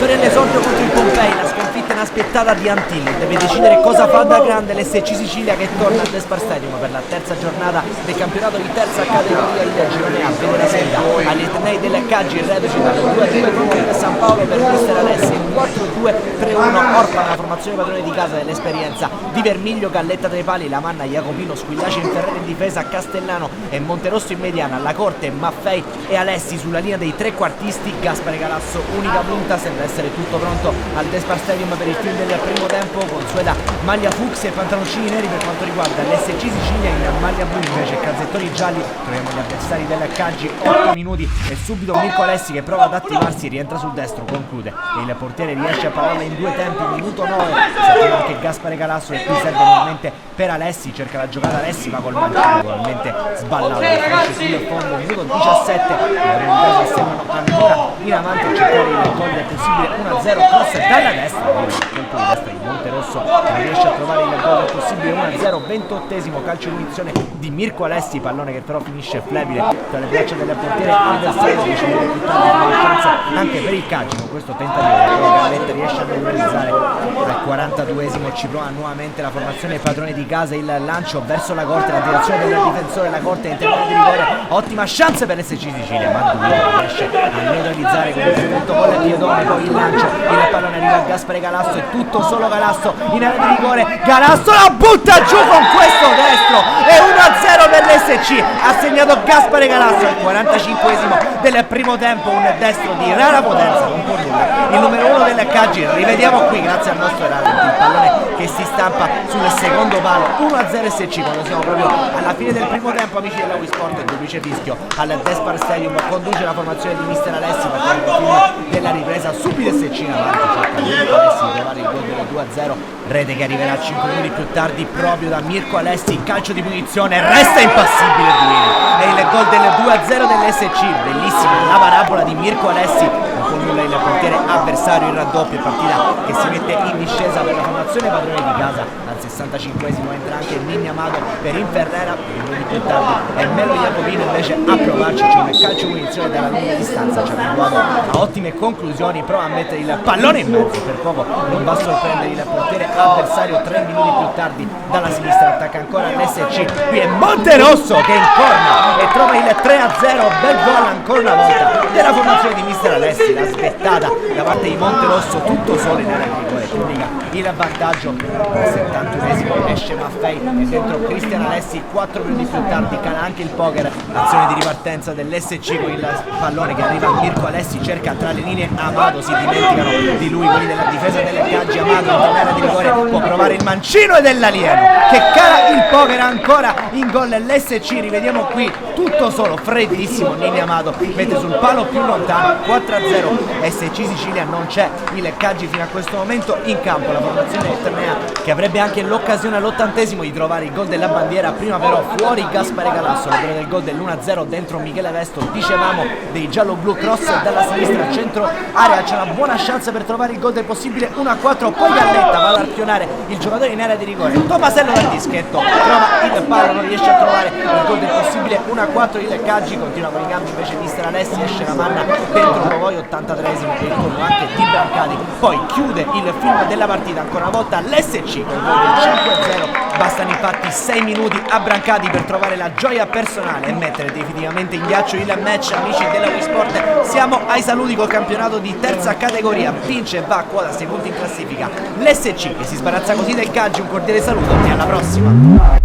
vittoria all'esordio contro il Pompei, la sconfitta inaspettata di Antilli. Deve decidere cosa fa da grande l'SC Sicilia, che torna al Despar Stadium per la terza giornata del campionato di terza categoria. Il girone A vede la sfida agli Etnei del Caggi, il reduce dal 2-2 contro il San Paolo per Mister Alessi, 4-2-3-1 Orfa, la formazione padrone di casa dell'esperienza di Vermiglio, Galletta tra i pali, Lamanna, Jacopino, Squillaci in Ferrari in difesa, Castellano e Monterosso in mediana, alla corte Maffei e Alessi sulla linea dei trequartisti. Gaspare Galasso unica punta, sembra essere tutto pronto al Despar Stadium per il film del primo tempo. Consueta maglia fucsia e pantaloncini neri per quanto riguarda l'SC Sicilia, in maglia blu invece calzettoni gialli. Troviamo gli avversari del Caggi, 8 minuti e subito Mirko Alessi che prova ad attivarsi, rientra sul destro, conclude e il portiere riesce a pararla in due tempi, minuto 9. Sentiamo anche Gaspare Galasso e qui serve nuovamente per Alessi, cerca la giocata Alessi ma col mancino ugualmente sballato, finisce sul fondo, minuto 17. Le Renitese sembrano ancora in avanti a cercare il gol del possibile 1-0, cross dalla destra, colpo di destra di Monterosso che riesce a trovare il gol del possibile 1-0, 28esimo calcio di punizione di Mirko Alessi, pallone che però finisce flebile tra le braccia del portiere avversario. 10 minuti più tardi una chance anche per il Caggi con questo tentativo, Galletta riesce a neutralizzare. Al 42esimo ci prova nuovamente la formazione padrone di casa, il lancio verso la corte, la direzione del difensore, la corte interno di rigore, ottima chance per l'SC Sicilia ma Duro riesce a neutralizzare con il perfetto gol piedone, poi il lancio, il pallone arriva a Gaspare Galasso e tutto solo Galasso in area di rigore, Galasso la butta giù con questo destro e 1-0 per l'SC, ha segnato Gaspare Galasso al 45esimo del primo tempo, un destro di rara potenza, non può nulla il numero 1 del Caggi. Rivediamo qui grazie al nostro rallenti il pallone che si stampa sul secondo palo, 1-0 SC quando siamo proprio alla fine del primo tempo. Amici della Wisport, il duplice fischio al Despar Stadium, conduce la formazione di Mister Alessi, partiamo dal film della ripresa, subito SC in avanti, cerca Alessi di trovare il gol del 2-0, rete che arriverà 5 minuti più tardi proprio da Mirko Alessi, calcio di punizione, resta impassibile Duino e il gol del 2-0 dell'SC, bellissima la parabola di Mirko Alessi, non può nulla il portiere avversario, il raddoppio, partita che si mette in discesa per la formazione padrone di casa. Al 65esimo entra anche Ninni Amado per Inferrera, minuti più tardi e Melo Jacopino invece a provarci, c'è un calcio di punizione dalla lunga distanza, ci ha abituato a ottime conclusioni, prova a mettere il pallone in mezzo, per poco non va a sorprendere il portiere avversario. 3 minuti più tardi dalla sinistra attacca ancora l'SC, qui è Monterosso che incorna e trova il 3-0, bel gol ancora una volta della formazione di Mister Alessi, la svettata da parte di Monterosso, tutto solo in area di rigore, pubblica il vantaggio. Al 71esimo esce Maffei e dentro Cristian Alessi, 4 minuti più tardi cala anche il poker, azione di ripartenza dell'SC con il pallone che arriva a Mirko Alessi, cerca tra le linee Amado, si dimenticano di lui quelli della difesa delle Caggi. Amado in area di rigore può provare il mancino e dell'alieno che cala il poker ancora in gol l'SC. Rivediamo qui tutto solo, freddissimo Ninni Amado mette sul palo più lontano, 4-0 SC Sicilia, non c'è il Caggi fino a questo momento in campo, la formazione etnea che avrebbe anche l'occasione all'80esimo di trovare il gol della bandiera, prima però fuori Gaspare Galasso, l'autore del gol dell'1-0 dentro Michele Vesto, dicevamo dei giallo-blu, cross dalla sinistra al centro area, c'è una buona chance per trovare il gol del possibile 1-4, poi Galletta va ad arpionare il giocatore in area di rigore, Tomasello dal dischetto trova il palo, non riesce a trovare il gol del possibile 1-4, il Caggi continua con i cambi invece Mister Alessi, esce la manna dentro poi 83esimo e il turno anche di Brancati, poi chiude il film della partita ancora una volta l'SC con il gol del 5-0, bastano infatti 6 minuti a Brancati per trovare la gioia personale e mettere definitivamente in ghiaccio il match. Amici della Wisport, siamo ai saluti col campionato di terza categoria, vince e va a quota secondi in classifica l'SC che si sbarazza così del Caggi, un cordiale saluto e alla prossima.